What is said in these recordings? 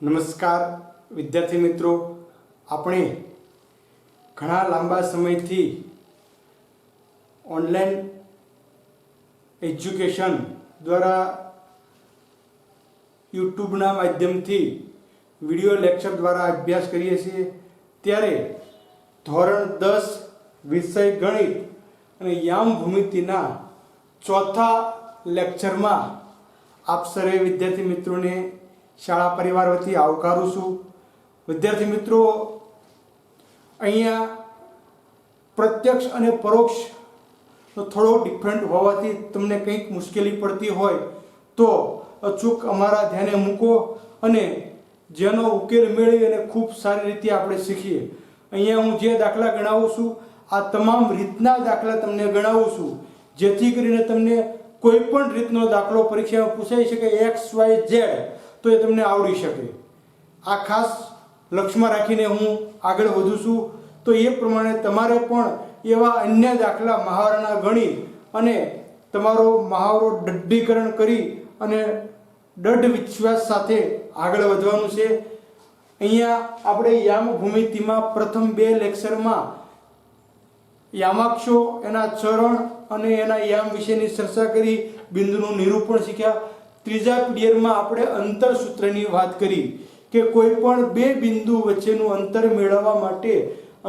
નમસ્કાર વિદ્યાર્થી મિત્રો, આપણે ઘણા લાંબા સમયથી ઓનલાઈન એજ્યુકેશન દ્વારા યુટ્યુબના માધ્યમથી વિડિયો લેક્ચર દ્વારા અભ્યાસ કરીએ છીએ। ત્યારે ધોરણ 10 વિષય ગણિત અને યામ ભૂમિતિના ચોથા લેક્ચરમાં આપ સર્વે વિદ્યાર્થી મિત્રોને શાળા પરિવાર વતી આવકારું છું। વિદ્યાર્થી મિત્રો, અહીંયા પ્રત્યક્ષ અને પરોક્ષનો થોડો ડિફરન્ટ હોવાથી તમને કંઈક મુશ્કેલી પડતી હોય તો અચૂક અમારા ધ્યાને મૂકો અને જેનો ઉકેલ મેળવી અને ખૂબ સારી રીતે આપણે શીખીએ। અહીંયા હું જે દાખલા ગણાવું છું આ તમામ રીતના દાખલા તમને ગણાવું છું, જેથી કરીને તમને કોઈ પણ રીતનો દાખલો પરીક્ષામાં પૂછાઈ શકે x y z તો એ તમને આવડી શકે। આ ખાસ લક્ષ્યમાં રાખીને હું આગળ વધું છું। તો એ પ્રમાણે તમારે પણ એવા અન્ય દાખલા મહાવરાના ગણી અને તમારો મહાવરો દઢીકરણ કરી અને દઢ વિશ્વાસ સાથે આગળ વધવાનું છે। અહીંયા આપણે યામ ભૂમિતિમાં પ્રથમ 2 લેક્ચરમાં યામાક્ષો, એના ચરણ અને એના યામ વિશેની ચર્ચા કરી, બિંદુનું નિરૂપણ શીખ્યા। ત્રીજા પીરિયડમાં આપણે અંતર સૂત્રની વાત કરી કે કોઈ પણ 2 બિંદુ વચ્ચેનું અંતર મેળવવા માટે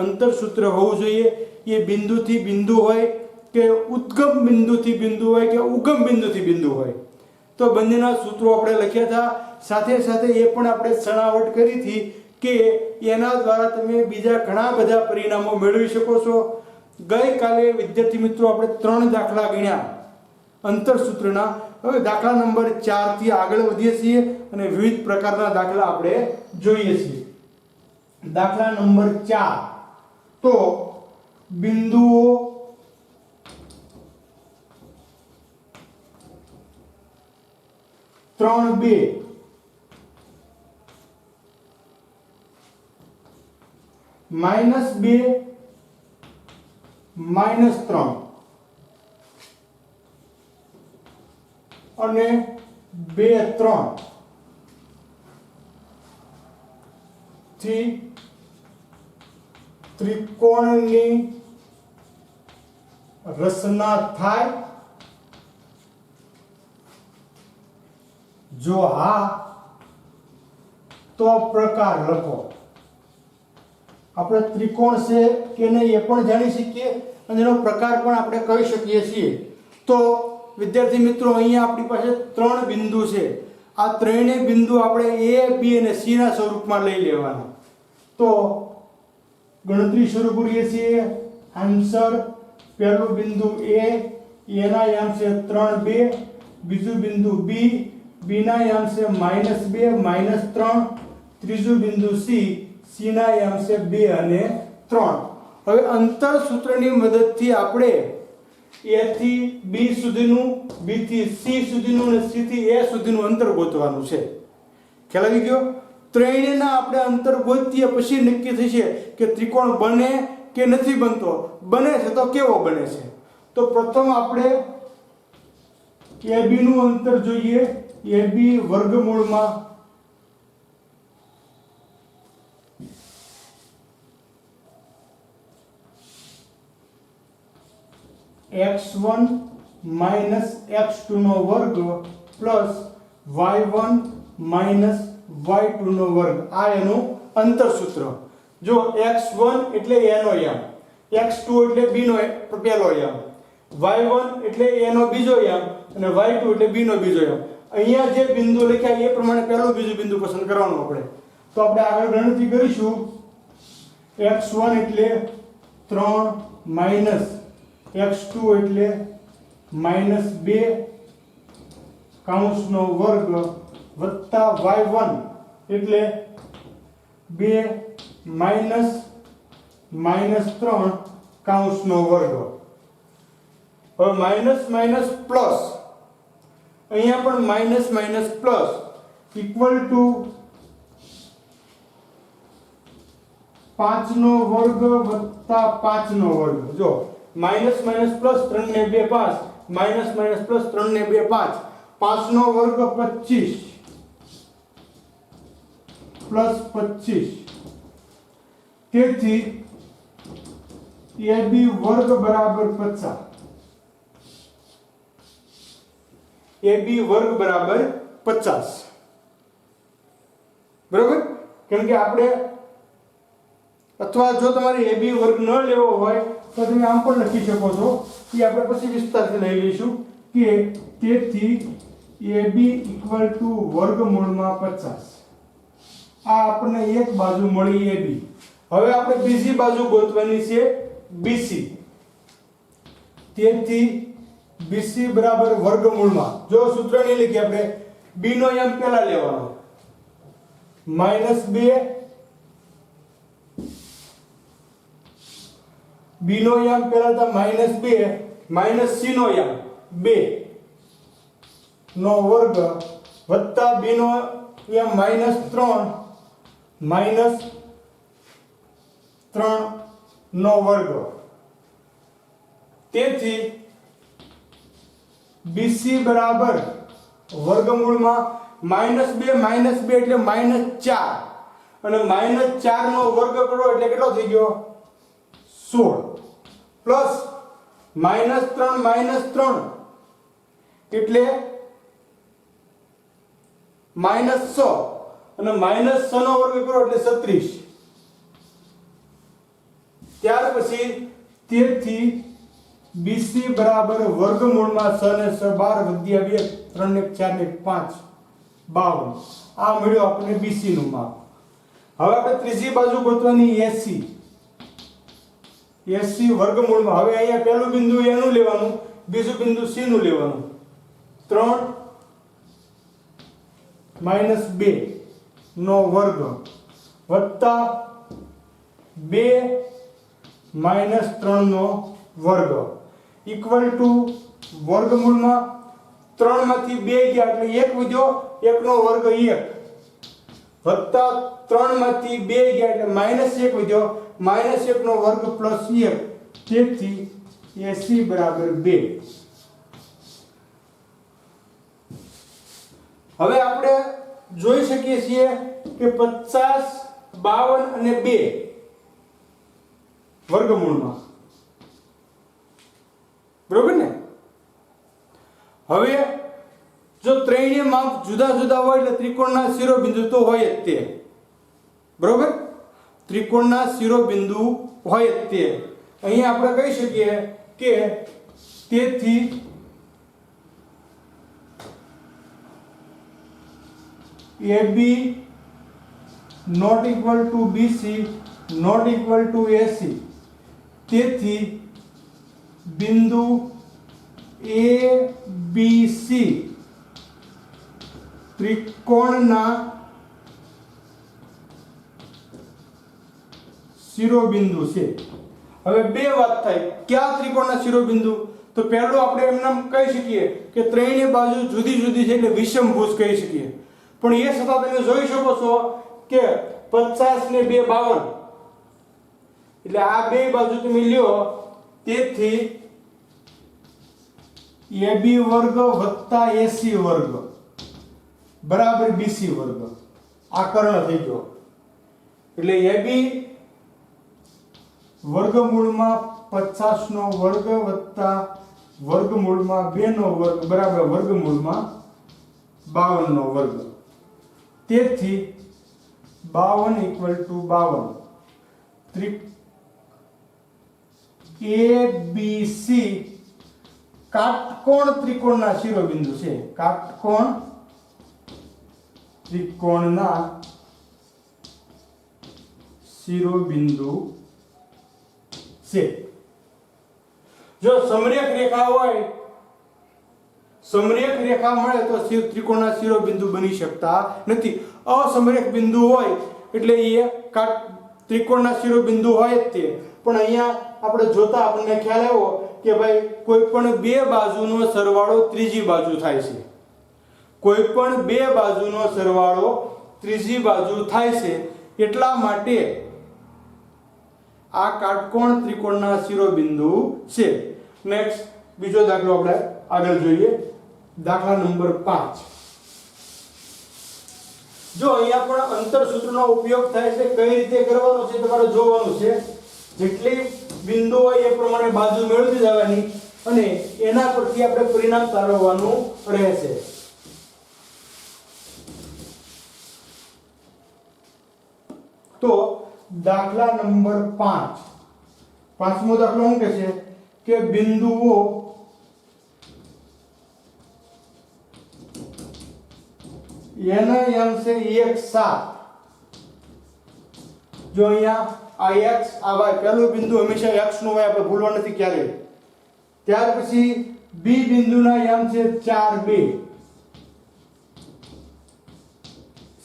અંતર સૂત્ર હોવું જોઈએ। એ બિંદુથી બિંદુ હોય કે ઉદ્ગમ બિંદુથી બિંદુ હોય કે ઉગમ બિંદુથી બિંદુ હોય, તો બંનેના સૂત્રો આપણે લખ્યા હતા। સાથે સાથે એ પણ આપણે છણાવટ કરી હતી કે એના દ્વારા તમે બીજા ઘણા બધા પરિણામો મેળવી શકો છો। ગઈકાલે વિદ્યાર્થી મિત્રો આપણે 3 દાખલા ગણ્યા અંતર સૂત્રના। હવે દાખલા નંબર 4 થી આગળ વધીએ છીએ અને વિવિધ પ્રકારના દાખલા આપણે જોઈએ છીએ। દાખલા નંબર 4, તો બિંદુઓ ત્રણ 2 -2 -3 અને 2 3 થી ત્રિકોણની રચના થાય? જો હા તો પ્રકાર લખો। આપણે ત્રિકોણ છે કે નહીં એ પણ જાણી શકીએ અને એનો પ્રકાર પણ આપણે કહી શકીએ છીએ। તો વિદ્યાર્થી મિત્રો, અહીંયા આપણી પાસે 3 બિંદુ છે। આ ત્રણેય બિંદુ આપણે a, b અને c ના સ્વરૂપમાં લઈ લેવાના। તો ગણતરી શરૂ કરીએ છીએ। આન્સર, પહેલું બિંદુ a, એના યામ છે 3 2, બીજું બિંદુ b, b ના યામ છે -2 -3, ત્રીજું બિંદુ c, c ના યામ છે 2 અને 3। હવે અંતર સૂત્રની મદદથી આપણે a થી b સુધીનું, b થી c સુધીનું અને c થી a સુધીનું અંતર ગોતવાનું છે। ખ્યાલ આવી ગયો? ત્રણેયના આપણે અંતર ગોતીએ પછી નક્કી થશે કે ત્રિકોણ બને કે નથી બનતો। બને છે તો કેવો બને છે? તો પ્રથમ આપણે AB નું અંતર જોઈએ। AB વર્ગમૂળમાં x1 x2 નો વર્ગ પ્લસ y1 y2 નો વર્ગ, આ એનું અંતર સૂત્ર। જો x1 એટલે a નો યામ, x2 એટલે b નો પહેલો યામ, y1 એટલે a નો બીજો યામ અને y2 એટલે b નો બીજો યામ। અહીંયા જે બિંદુ લખ્યા એ પ્રમાણે પહેલું બીજું બિંદુ પસંદ કરવાનું આપણે। તો આપણે આગળ ગણતરી કરીશું। x1 એટલે 3 માઈનસ x2 એટલે -2 કૌંસનો વર્ગ વત્તા y1 એટલે 2 માઈનસ -3 કૌંસનો વર્ગ। હવે માઈનસ માઈનસ પ્લસ, અહીંયા પણ minus minus plus equal to 5 નો વર્ગ વત્તા 5 નો વર્ગ। જો માઈનસ માઈનસ પ્લસ 3 ને 2 5, માઈનસ માઈનસ પ્લસ 3 ને 2 5, 5 નો વર્ગ 25 પ્લસ 25 તેથી AB વર્ગ બરાબર 50 AB વર્ગ બરાબર 50 બરાબર કેમ કે આપણે અથવા જો તમારે AB વર્ગ ન લેવો હોય તો તમે આમ પણ લખી શકો છો કે આપણે પછી વિસ્તારથી લઈ લઈશું કે તેથી AB વર્ગમૂળમાં 50 આ આપણને એક બાજુ મળી AB હવે આપણે બીજી બાજુ ગોતવાની છે BC તેથી BC બરાબર વર્ગમૂળમાં જો સૂત્ર નહીં લખી આપણે B નો m પહેલા લેવાનો -2 B નો m પહેલા હતા -2 માઈનસ C નો m 2 નો વર્ગ વત્તા B નો m -3 -3 નો વર્ગ તેથી BC બરાબર વર્ગમૂળમાં -2 એટલે -4 અને -4 નો વર્ગ કરો એટલે કેટલો થઈ ગયો 16 પ્લસ -3 એટલે -6 અને -6 નો વર્ગ કરો એટલે 36 ત્યાર પછી તેથી BC બરાબર વર્ગમૂળમાં 6 ને 6 12 વધ્યા 2 3 ને 4 ને 5 52 આ મળ્યો આપણે BC નું માપ હવે આપણે ત્રીજી બાજુ ગોતવાની AC વર્ગમૂળમાં હવે અહીંયા પહેલું બિંદુ A નું લેવાનું બીજું બિંદુ C નું લેવાનું 3 -2 નો વર્ગ વત્તા 2 -3 નો વર્ગ ઇક્વલ ટુ વર્ગમૂળમાં 3 માંથી 2 ગયા એટલે 1 વધ્યો 1 નો વર્ગ 1 વત્તા 3 માંથી 2 ગયા એટલે -1 વધ્યો -1 નો વર્ગ પ્લસ 1 તેથી AC બરાબર 2 હવે આપણે જોઈ શકીએ છીએ કે 50 52 અને 2 વર્ગમૂળમાં બરોબર ને હવે જો ત્રણેય માપ જુદા જુદા હોય એટલે ત્રિકોણના શિરોબિંદુ તો હોય જ તે બરોબર ત્રિકોણના શિરોબિંદુ હોય જ તે અહીં આપણે કહી શકીએ કે તેથી AB not equal to BC not equal to AC તેથી બિંદુ ABC ત્રિકોણના શિરોબિંદુ છે હવે બે વાત થાય કયા ત્રિકોણના શિરોબિંદુ તો પહેલું આપણે એમ નામ કહી શકીએ કે ત્રણેય બાજુ જુદી જુદી છે એટલે વિષમભુજ કહી શકીએ પણ એ છતાં તમે જોઈ શકો છો કે 50 ને 2 52 એટલે આ બે બાજુ તમે લ્યો તેથી AB વર્ગ વત્તા AC વર્ગ બરાબર BC વર્ગ આ કર્ણ થઈ ગયો એટલે AB વર્ગમૂળમાં 50 નો વર્ગ વત્તા વર્ગમૂળમાં 2 નો વર્ગ બરાબર વર્ગમૂળમાં 52 નો વર્ગ તેથી 52 ABC કાટકોણ ત્રિકોણના શિરોબિંદુ છે કાટકોણ ત્રિકોણના શિરોબિંદુ છે જો સમરેખ રેખા હોય સમરેખ રેખા મળે તો ત્રિકોણના શિરોબિંદુ બની શકતા નથી અસમરેખ બિંદુ હોય એટલે એ ત્રિકોણના શિરોબિંદુ હોય જ તે પણ અહીંયા આપણે જોતા આપણને ખ્યાલ આવ્યો કે ભાઈ કોઈ પણ બે બાજુનો સરવાળો ત્રીજી બાજુ થાય છે કોઈ પણ બે બાજુનો સરવાળો ત્રીજી બાજુ થાય છે એટલા માટે આ કાટકોણ ત્રિકોણના શિરોબિંદુ છે નેક્સ્ટ બીજો દાખલો આપણે આગળ જોઈએ દાખલા નંબર 5 જો અહીંયા પણ અંતર સૂત્રનો ઉપયોગ થાય છે, કઈ રીતે કરવાનો છે તમારે જોવાનું છે. જેટલી બિંદુ હોય એ પ્રમાણે બાજુ મેળવી જવાની અને એના પરથી આપણે પરિણામ તારવવાનું રહેશે. તો દાખલા નંબર 5, પાંચમો દાખલો શું કહે છે કે બિંદુઓ એના એમ છે 1 7. જો અહીંયા આ x આ y, પહેલું બિંદુ હંમેશા x નું હોય, આપણે ભૂલવા નથી ક્યારે. ત્યાર પછી b બિંદુના એમ છે 4 2,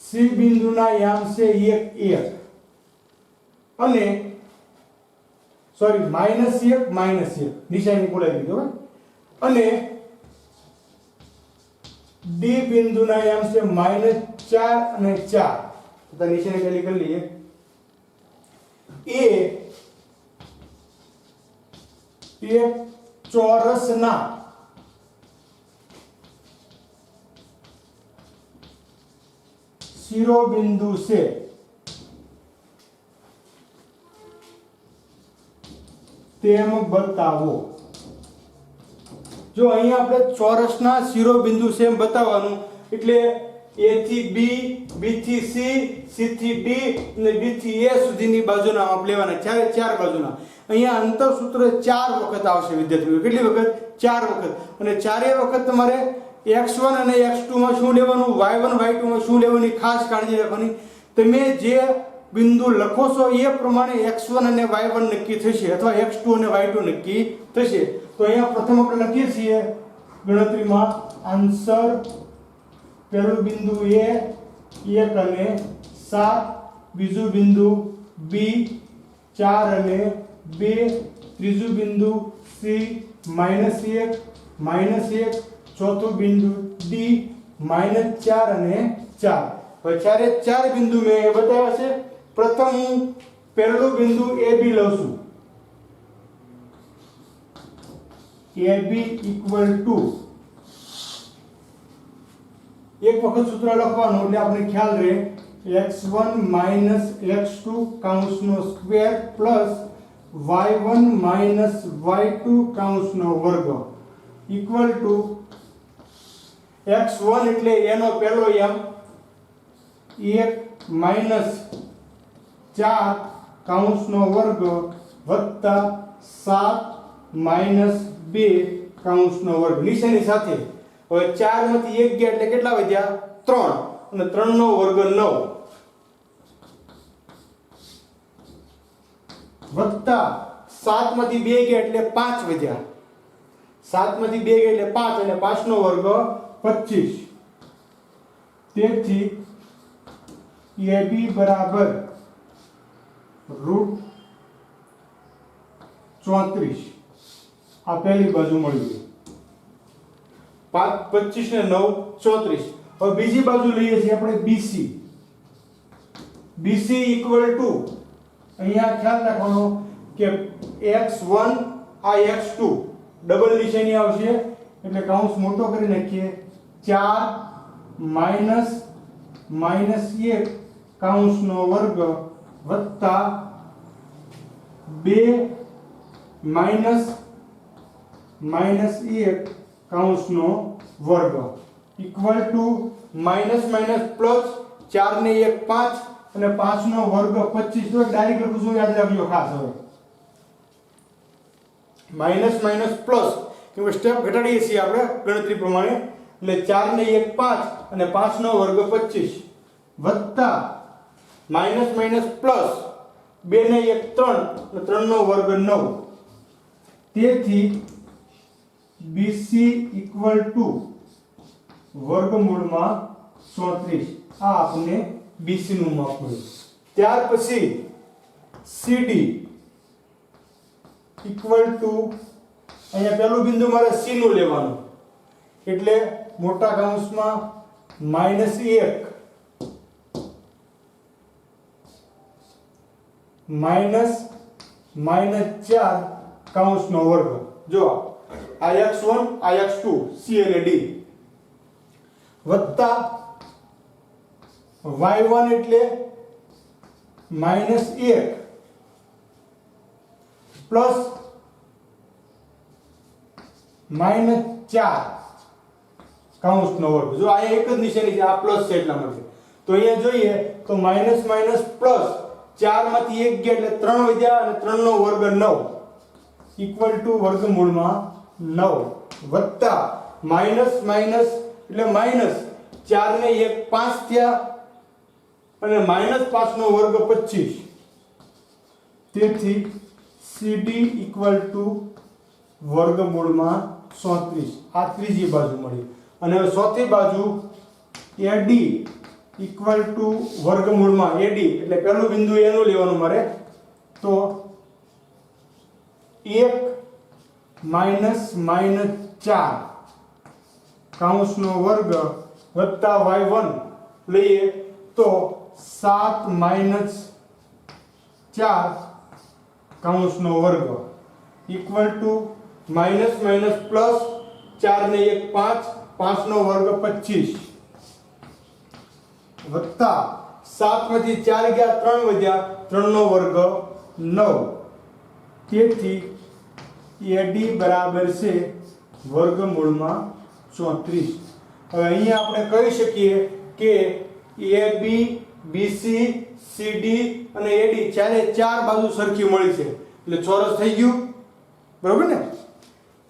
c બિંદુના એમ છે 1 1 અને સોરી -1 નિશાની બોલાવી દીધો હોય, અને D બિંદુના એમ છે -4 અને 4, તો નિશાની ખાલી કરી લઈએ. એ એક ચોરસના શિરોબિંદુ છે. તેમ બતાવો. જો અહીંયા આપણે ચોરસના શિરોબિંદુ છે એમ બતાવવાનું, એટલે A થી B, B થી C, C થી D અને D થી A સુધીની બાજુના માપ લેવાના, ચાર બાજુના. અહીંયા અંતર સૂત્ર 4 વખત આવશે વિદ્યાર્થીઓ. કેટલી વખત? 4 વખત. અને ચારેય વખત તમારે x1 અને x2 માં શું લેવાનું, y1 y2 માં શું લેવાની ખાસ કાળજી રાખવાની. તમે જે બિંદુ લખો છો એ પ્રમાણે x1 અને y1 નક્કી થશે અથવા x2 અને y2 નક્કી થશે. તો અહીંયા પ્રથમ આપણે લખીએ છીએ ગણતરીમાં આન્સર. પહેલું બિંદુ A 1 અને 7, બીજું બિંદુ B 4 અને 2, ત્રીજું બિંદુ C -1, ચોથું બિંદુ D -4 અને 4. હવે ચારે બિંદુ મેં બતાવ્યા છે. પ્રથમ હું પહેલું બિંદુ AB લઉં છું. AB ઇક્વલ ટુ, એક વખત સૂત્ર લખવાનું એટલે આપણે ખ્યાલ રહે, x1 x2 કૌંસનો સ્ક્વેર પ્લસ y1 y2 કૌંસનો વર્ગ ઇક્વલ ટુ x1 એટલે એનો પહેલો m 1 4 કૌંસનો વર્ગ વત્તા 7 2 કૌંસનો વર્ગ નિશાની સાથે. હવે 4 માંથી 1 ગયા એટલે કેટલા વધ્યા? 3, અને 3 નો વર્ગ 9 વત્તા 7 માંથી 2 ગયા એટલે 5 વધ્યા. 7 માંથી 2 ગયા એટલે 5 અને 5 નો વર્ગ 25. તેથી AB બરાબર √34. આ પહેલી બાજુ મળી ગઈ. 5 25 ને 9 34. હવે બીજી બાજુ લઈએ છીએ આપણે BC. BC ઇક્વલ ટુ, અહીંયા ખ્યાલ રાખવાનો કે x1 આ x2 ડબલ નિશાની આવશે એટલે કૌંસ મોટો કરી નાખીએ. 4 -1 કૌંસનો વર્ગ વત્તા 2 -1 કૌંસનો વર્ગ ઇક્વલ ટુ માઇનસ પ્લસ 4 ને 1 5 અને 5 નો વર્ગ 25. તો ડાયરેક્ટ લખું છું, યાદ રાખજો ખાસ. હવે માઇનસ પ્લસ કેમ કે સ્ટેપ ઘટાડીએ છીએ આપણે ગણતરી પ્રમાણે, એટલે 4 ને 1 5 અને 5 નો વર્ગ 25 વત્તા માઇનસ પ્લસ 2 ને 1 3 અને 3 નો વર્ગ 9. તેથી BC ઇક્વલ ટુ વર્ગમૂળમાં 34. આ આપણે BC નું માપ મળ્યું. ત્યાર પછી CD ઇક્વલ ટુ, અહીંયા પહેલું બિંદુ મારે C નું લેવાનું એટલે મોટા કૌંસમાં -1 -4 કૌંસનો વર્ગ. જો આ x1 આ x2 C અને D વત્તા y1 એટલે -1 પ્લસ -4 કૌંસનો વર્ગ. જો અહીંયા એક જ નિશાની છે, આ પ્લસ છે એટલા માટે. તો અહીંયા જોઈએ તો માઇનસ માઇનસ પ્લસ 4 માંથી 1 ગયા એટલે 3 વધ્યા અને 3 નો વર્ગ 9 ઇક્વલ ટુ વર્ગમૂળમાં 9 વત્તા માઇનસ માઇનસ એટલે માઇનસ 4 ને 1 5 થયા અને -5 નો વર્ગ 25. તેથી CD ઇક્વલ ટુ વર્ગમૂળમાં 37. આ ત્રીજી બાજુ મળી. અને હવે ચોથી બાજુ AD ઇક્વલ ટુ વર્ગમૂળમાં AD એટલે પહેલું બિંદુ એનું લેવાનું મારે. તો 1 -4 કૌંસનો વર્ગ વત્તા y1 લઈએ તો 7 -4 કૌંસનો વર્ગ equal to minus minus plus 4 ને 1 5 5 નો વર્ગ 25 વત્તા 7 માંથી 4 ગયા 3 વધ્યા 3 નો વર્ગ 9. તેથી AD બરાબર છે વર્ગમૂળમાં 34. હવે અહીંયા આપણે કહી શકીએ કે AB BC CD અને AD ચાર બાજુ સરખી મળી છે એટલે ચોરસ થઈ ગયું, બરોબર ને?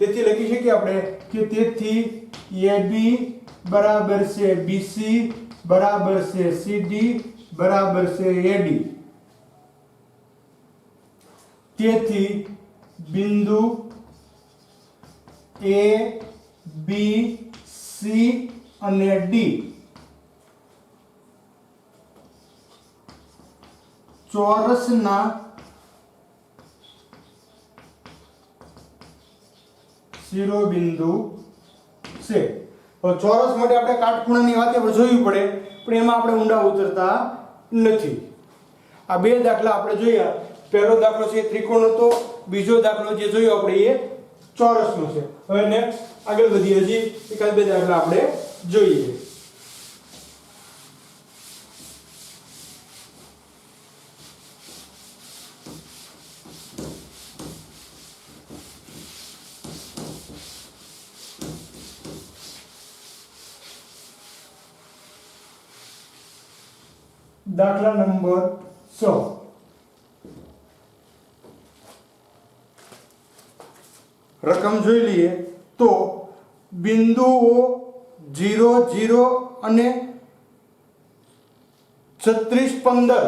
તેથી લખી શકીએ આપણે કે તેથી AB બરાબર છે BC બરાબર છે CD બરાબર છે AD. તેથી બિંદુ A B C અને D ચોરસના શિરોબિંદુ છે. હવે ચોરસ માટે આપણે કાટખૂણાની વાત આપણે જોવી પડે, પણ એમાં આપણે ઊંડા ઉતરતા નથી. આ બે દાખલા આપણે જોયા. પહેલો દાખલો છે ત્રિકોણ હતો, બીજો દાખલો જે જોયો આપણે એ ચોરસનો છે. હવે નેક્સ્ટ આગળ વધીએ, હજી એકાદ બે દાખલા આપણે જોઈએ. દાખલા નંબર 6. રકમ જોઈ લઈએ તો બિંદુઓ 0 0 અને 36 15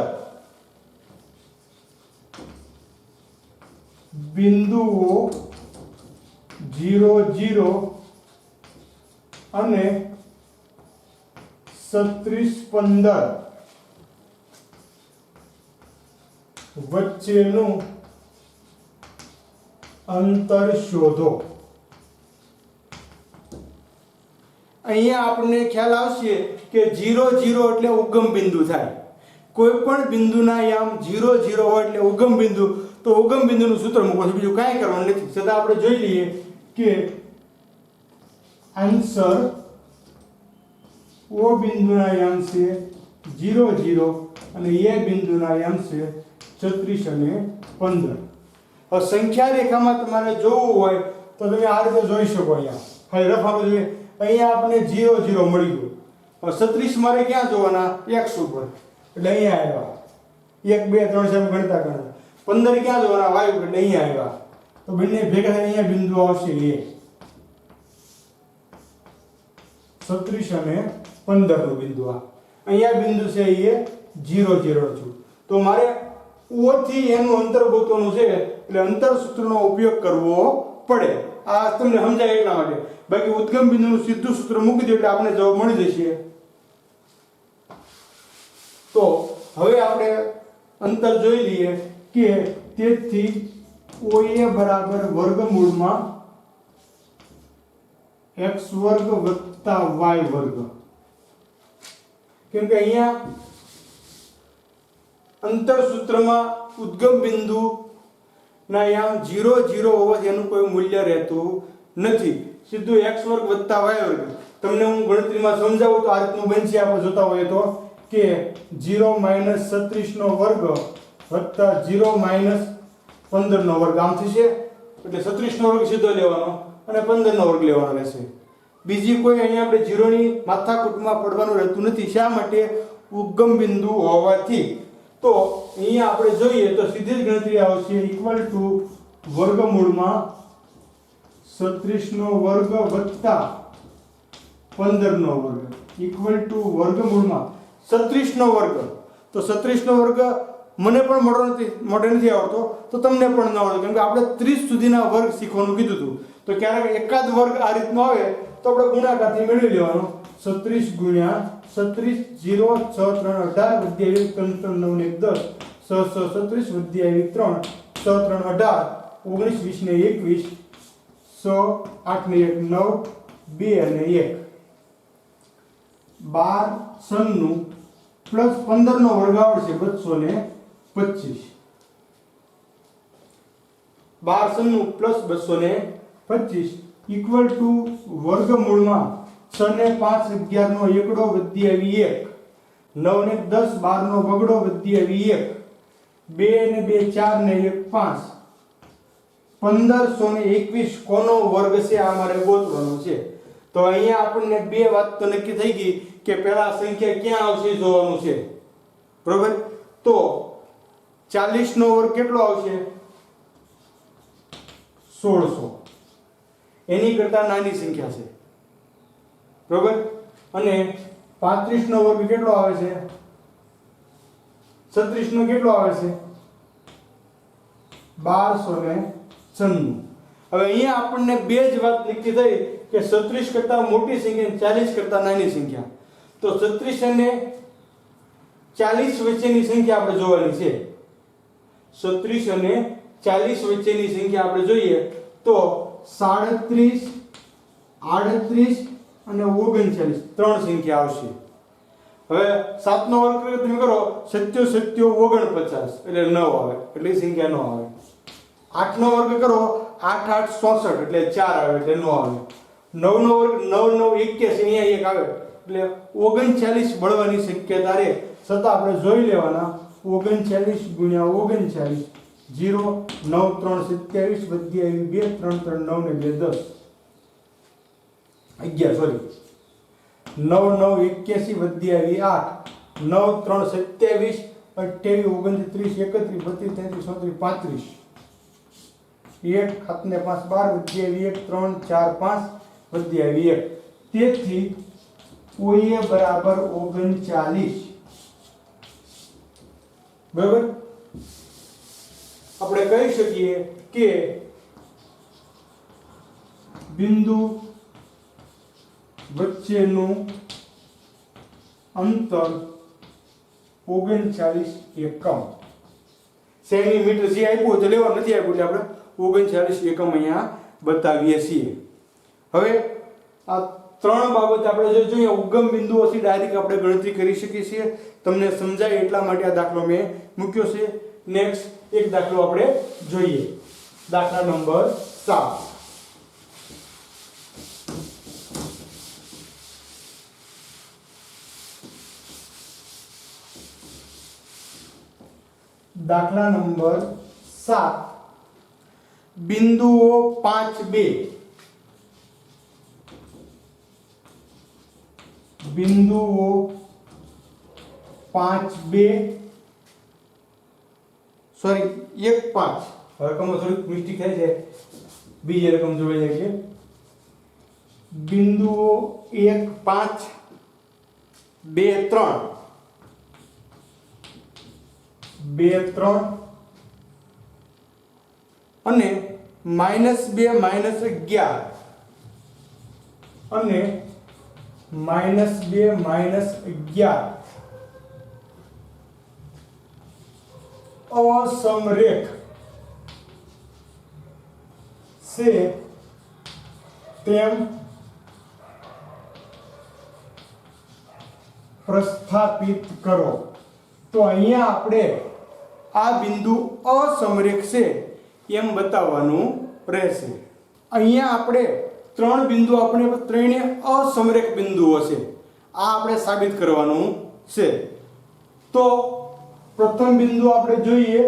બિંદુઓ 0 0 અને 36 15 વચ્ચેનું અંતર શોધો. અહીંયા આપણને ખ્યાલ આવશે કે 0 0 એટલે ઉગમ બિંદુ થાય. કોઈ પણ બિંદુના યામ 0 0 હોય એટલે ઉગમ બિંદુ, તો ઉગમ બિંદુનું સૂત્ર મૂકવાનું, બીજું કાંઈ કરવાનું નથી. છતાં આપણે જોઈ લઈએ કે આન્સર O બિંદુના યામ છે 0 0 અને A બિંદુના યામ છે 36 અને 15. હવે સંખ્યા રેખામાં તમારે જોવું હોય તો તમે આ રીતે જોઈ શકો. અહીંયા ખાલી રફામાં જોઈએ, અહીંયા આપણે 0 0 મળી ગયું. હવે 36 મારે ક્યાં જોવાના? x ઉપર, એટલે અહીંયા આવ્યા. 1 2 3 4 ગણતા ગણતા 15 ક્યાં જોવાના? y ઉપર, એટલે અહીંયા આવ્યા. તો બંને ભેગા થઈને અહીંયા બિંદુ આવશે A. 36 અને 15 નું બિંદુ આ અહીંયા બિંદુ છે એ 0 0 છું. તો મારે O થી એનું અંતર ગોતવાનું છે, એટલે અંતર સૂત્રનો ઉપયોગ કરવો પડે. આ તમને સમજાય એટલા માટે. બાકી ઉદ્ગમ બિંદુનું સીધું સૂત્ર મૂકી દો એટલે આપણે જવાબ મળી જશે. તો હવે આપણે અંતર જોઈ લઈએ કે તેથી OA બરાબર વર્ગમૂળમાં x વર્ગ વત્તા y વર્ગ. કેમ કે અહીંયા અંતર સૂત્રમાં ઉદ્ગમ બિંદુ ના યામ 0 0 હોવાથી એનું કોઈ મૂલ્ય રહેતું નથી. સીધું x વર્ગ વત્તા y વર્ગ. તમને હું ગણતરીમાં સમજાવું તો આ રીતનું બનશે. આપણે જોતા હોઈએ તો કે 0 - 36 નો વર્ગ વત્તા 0 - 15 નો વર્ગ આમ થશે, એટલે 36 નો વર્ગ સીધો લેવાનો અને 15 નો વર્ગ લેવાનો રહેશે. બીજી કોઈ અહીંયા આપણે 0 ની માથાકૂટમાં પડવાનું રહેતું નથી. શા માટે? ઉગમ બિંદુ હોવાથી. તો અહીંયા આપણે જોઈએ તો સીધી જ ગણતરી આવશે ઇક્વલ ટુ વર્ગમૂળમાં 36 નો વર્ગ વત્તા 15 નો વર્ગ ઇક્વલ ટુ વર્ગમૂળમાં 36 નો વર્ગ. તો 36 નો વર્ગ મને પણ મોઢે નથી આવડતો, તો તમને પણ ન આવડે, કેમ કે આપણે 30 સુધીના વર્ગ શીખવાનું કીધું હતું. તો ક્યારેક એકાદ વર્ગ આ રીતનો આવે તો આપણે ગુણાકારથી મેળવી લેવાનો. 36 ગુણ્યા 36 0 6 3 18 વધ્યા 1 3 3 9 ને 10 6 6 36 વધ્યા 3 6 3 18 19 20 ને 21 100 8 ને 1 9 2 અને 1 12 96 પ્લસ 15 નો વર્ગ આવશે 225. 12 96 પ્લસ 225 ઇક્વલ ટુ વર્ગમૂળમાં 6 ને 5 11 નો એકડો વધી આવી 1 9 ને 10 12 નો વગડો વધી આવી 1 2 ને 2 4 ને 1 5 1521 કોનો વર્ગ છે આ મારે ગોતવાનો છે. તો અહીંયા આપણને બે વાત તો નક્કી થઈ ગઈ કે પહેલા સંખ્યા ક્યાં આવશે જોવાનું છે, બરોબર. તો 40 નો વર્ગ કેટલો આવશે? 1600. એની કરતા નાની સંખ્યા છે, બરોબર. અને 35 નો વર્ગ કેટલો આવે છે? 36 નો કેટલો આવે છે? 1296. હવે અહીંયા આપણને બે જ વાત નક્કી થઈ કે 36 કરતા મોટી સંખ્યા 40 કરતા નાની સંખ્યા. તો 36 અને 40 વચ્ચેની સંખ્યા આપણે જોવાની છે. 36 અને 40 વચ્ચેની સંખ્યા આપણે જોઈએ તો 37 38 અને 39 ત્રણ સંખ્યા આવશે. હવે 7 નો વર્ગ તમે કરો 7 7 49 એટલે 9 આવે, એટલે સંખ્યા ન આવે. 8 નો વર્ગ કરો 8 8 64 એટલે 4 આવે, એટલે ન આવે. 9 નો વર્ગ 9 9 81 અહીંયા 1 આવે, એટલે 39 મળવાની શક્યતા રહે. છતાં આપણે જોઈ લેવાના 39 ગુણ્યા 39 0 9 3 27 વધી આવી 2 3 3 9 ને 2 10 11 સોરી 9 9 81 વધી આવી 8 9 3 27 28 29 31 32 33 34 1 7 ને 5 12 વધી આવી 1 3 4 5 વધી આવી 1. તેથી OA બરાબર 39, બરાબર. આપણે કહી શકીએ કે બિંદુ વચ્ચેનું અંતર 39 એકમ. સેન્ટીમીટર જે આપ્યું તો લેવા નથી આપ્યું, એટલે આપણે 39 એકમ અહીંયા બતાવીએ છીએ. હવે આ ત્રણ બાબત આપણે જો જોઈએ ઉગમ બિંદુઓથી ડાયરેક્ટ આપણે ગણતરી કરી શકીએ છીએ. તમને સમજાય એટલા માટે આ દાખલો મેં મૂક્યો છે. નેક્સ્ટ એક દાખલો આપણે જોઈએ, દાખલા નંબર 7. દાખલા નંબર 7 બિંદુઓ 5 2 બિંદુઓ 5 2 સોરી 1 5 રકમમાં થોડીક મિસ્ટેક થાય છે, બીજી રકમ જોઈ જાય છે. બિંદુઓ 1 5 2 3 2 3 અને -2 -11 અને -2 -11 असमरेख से तेम प्रस्थापित करो. तो અહીંયા આપણે આ બિંદુ અસમરેખ છે એમ બતાવવાનું રહેશે. અહીંયા આપણે ત્રણ બિંદુ આપણે ત્રણે અસમરેખ બિંદુઓ છે આ આપણે સાબિત કરવાનું છે. તો પ્રથમ બિંદુ આપણે જોઈએ,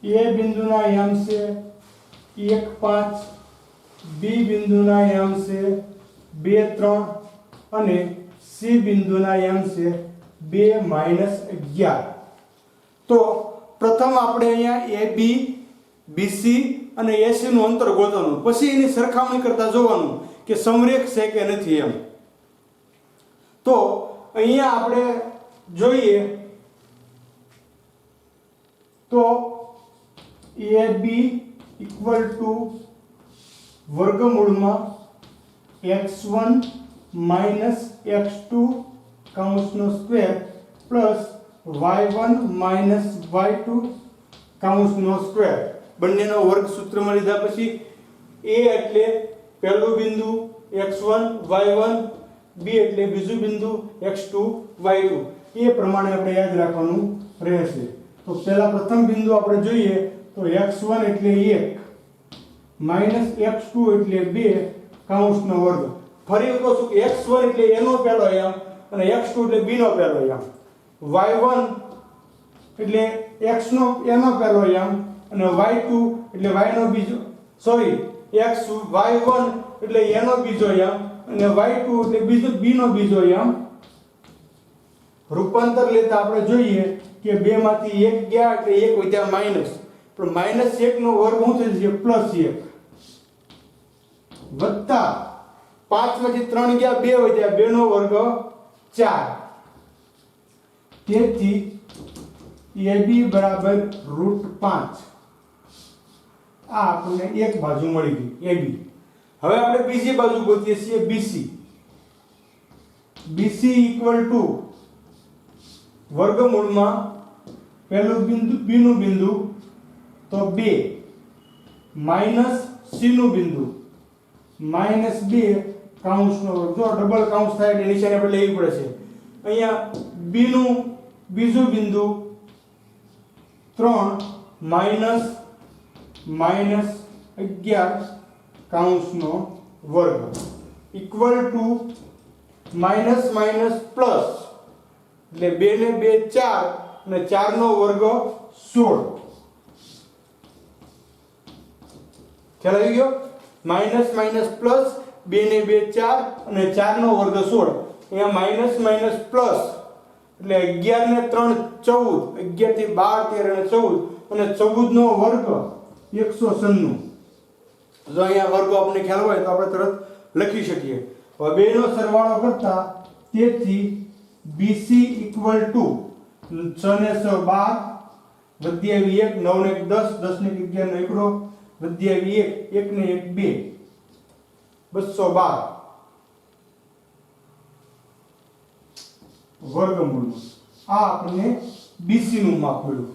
એ બિંદુના યામ છે 1 5, બી બિંદુના યામ છે 2 3 અને સી બિંદુના યામ છે 2 11. તો પ્રથમ આપણે અહીંયા AB, BC અને AC નું અંતર ગોતવાનું, પછી એની સરખામણી કરતા જોવાનું કે સમરેખ છે કે નથી એમ. તો અહીંયા આપણે જોઈએ તો AB ઇક્વલ ટુ વર્ગમૂળમાં x1 માઇનસ x2 કૌંસનો square plus y1 minus y2 કૌંસનો સ્ક્વેર, બંનેનો વર્ગ સૂત્રમાં લીધા પછી a એટલે પહેલું બિંદુ x1 y1, b એટલે બીજું બિંદુ x2 y2, એ પ્રમાણે આપણે યાદ રાખવાનું રહેશે. તો પહેલા પ્રથમ બિંદુ આપણે જોઈએ તો x1 એટલે 1 માઇનસ x2 એટલે 2 કૌંસનો વર્ગ. ફરી કહું છું કે x1 એટલે a નો પહેલો યામ અને x2 એટલે b નો પહેલો યામ, y1 એટલે x નો a નો પહેલો યામ અને y2 એટલે y નો બીજો y1 એટલે a નો બીજો યામ અને y2 એટલે બીજો b નો બીજો યામ. રૂપાંતર લેતા આપણે જોઈએ કે 2 માંથી 1 ગયા એટલે 1 વધ્યા માઈનસ, પણ માઈનસ 1 નો વર્ગ શું થઈ જશે પ્લસ 1 વત્તા 5 માંથી 3 ગયા 2 વધ્યા 2 નો વર્ગ 4. તેથી AB બરાબર √5. આ આપણને એક બાજુ મળી ગઈ AB. હવે આપણે બીજી બાજુ ગોતીએ છીએ BC. BC ઇક્વલ ટુ વર્ગમૂળમાં પહેલું બિંદુ B નું બિંદુ તો 2 માઈનસ C નું બિંદુ માઈનસ 2 કૌંસનો વર્ગ. જો ડબલ કૌંસ થાય એટલે નિશાની આપણે લેવી પડે છે. અહીંયા B નું બીજું બિંદુ 3 માઈનસ 11 કૌંસનો વર્ગ equal to minus minus plus એટલે 2 ને 2 4 અને 4 નો વર્ગ 16. ખ્યાલ આવી ગયો? માઈનસ માઈનસ પ્લસ 2 ને 2 4 અને 4 નો વર્ગ 16. અહીંયા માઈનસ માઈનસ પ્લસ એટલે 11 ને 3 14, 11 થી 12 13 અને 14 અને 14 નો વર્ગ 196. જો અહીંયા વર્ગો આપણને ખ્યાલ હોય તો આપણે તરત લખી શકીએ. હવે બેનો સરવાળો કરતા તેથી BC ઇક્વલ ટુ 6 ને 6 12 વધી આવી 1 9 ને 1 10 10 ને 1 11 નો 1 વધી આવી 1 1 ને 1 2 212 વર્ગમૂળ. આ આપણને BC નું માપ મળ્યું.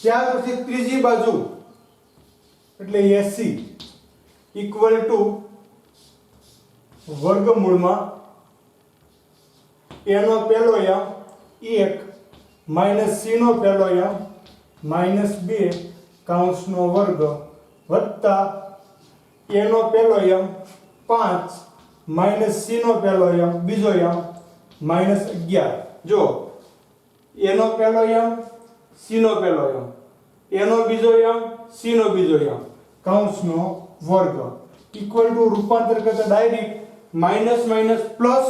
ત્યાર પછી ત્રીજી બાજુ એટલે AC ઇક્વલ ટુ વર્ગમૂળમાં a નો પહેલો યામ 1 માઈનસ c નો પહેલો યામ માઈનસ 2 કૌંસનો વર્ગ વત્તા a નો પહેલો યામ 5 માઈનસ c નો પહેલો યામ બીજો યામ માઈનસ 11. જો a નો પહેલો યામ c નો પહેલો યામ a નો બીજો યામ c નો બીજો યામ કૌંસનો વર્ગ ઇક્વલ ટુ રૂપાંતર કરતા ડાયરેક્ટ માઈનસ માઈનસ પ્લસ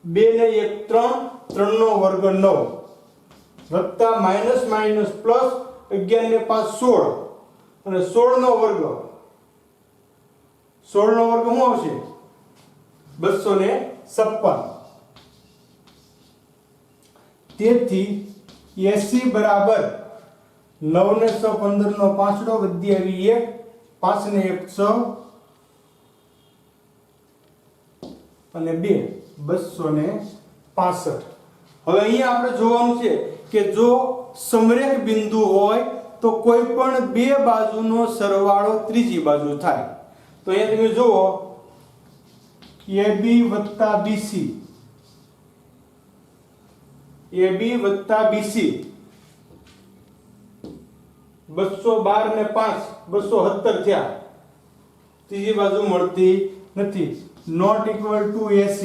2 ને 1 3 3 નો વર્ગ 9 વત્તા માઈનસ માઈનસ પ્લસ 11 ને 5 16 અને 16 નો વર્ગ 16 નો વર્ગ શું આવશે 256. તેથી AC બરાબર 9 ને 6 15 નો 5 વધી આવી 1 5 ને 1 6 અને 2 265. હવે અહીંયા આપણે જોવાનું છે કે જો સમરેખ બિંદુ હોય તો કોઈ પણ બે બાજુનો સરવાળો ત્રીજી બાજુ થાય. તો અહીંયા તમે જુઓ AB વત્તા BC AB વત્તા BC 212 ને 5 217 થયા. ત્રીજી બાજુ મળતી નથી. Not equal to AC.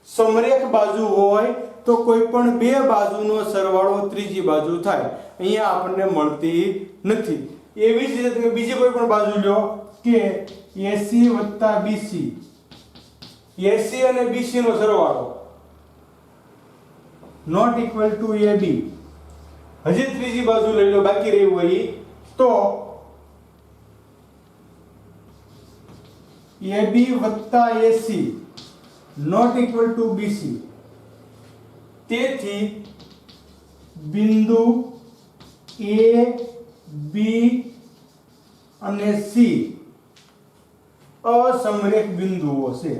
સમરેખ બાજુ હોય તો કોઈ પણ બે બાજુનો સરવાળો ત્રીજી બાજુ થાય, અહીંયા આપણને મળતી નથી. એવી જ રીતે તમે બીજી કોઈ પણ બાજુ લો કે AC વત્તા BC, AC અને BC નો સરવાળો નોટ ઇક્વલ ટુ AB. હજી ત્રીજી બાજુ લઈ લો બાકી રહ્યું હોય તો AB વત્તા AC not equal to BC. તેથી બિંદુ A, B અને C અસમરેખ બિંદુઓ છે.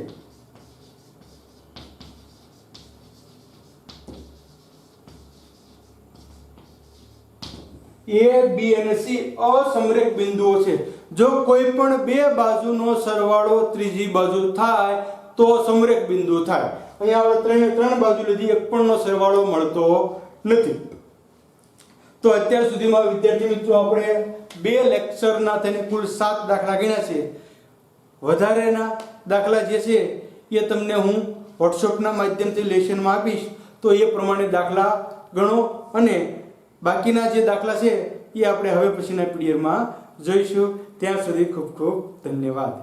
A, B અને C અસમરેખ બિંદુઓ છે. જો કોઈ પણ બે બાજુનો સરવાળો ત્રીજી બાજુ થાય તો સમરેખ બિંદુ થાય. અહીંયા આપણે ત્રણ બાજુ લીધી, એક પણનો સરવાળો મળતો નથી. તો અત્યાર સુધીમાં વિદ્યાર્થી મિત્રો આપણે બે લેક્ચરના થઈને કુલ 7 દાખલા ગણ્યા છે. વધારેના દાખલા જે છે એ તમને હું વોટ્સએપના માધ્યમથી લેસનમાં આપીશ, તો એ પ્રમાણે દાખલા ગણો અને બાકીના જે દાખલા છે એ આપણે હવે પછીના પીડીએફમાં જોઈશું. ત્યાં સુધી ખૂબ ખૂબ ધન્યવાદ.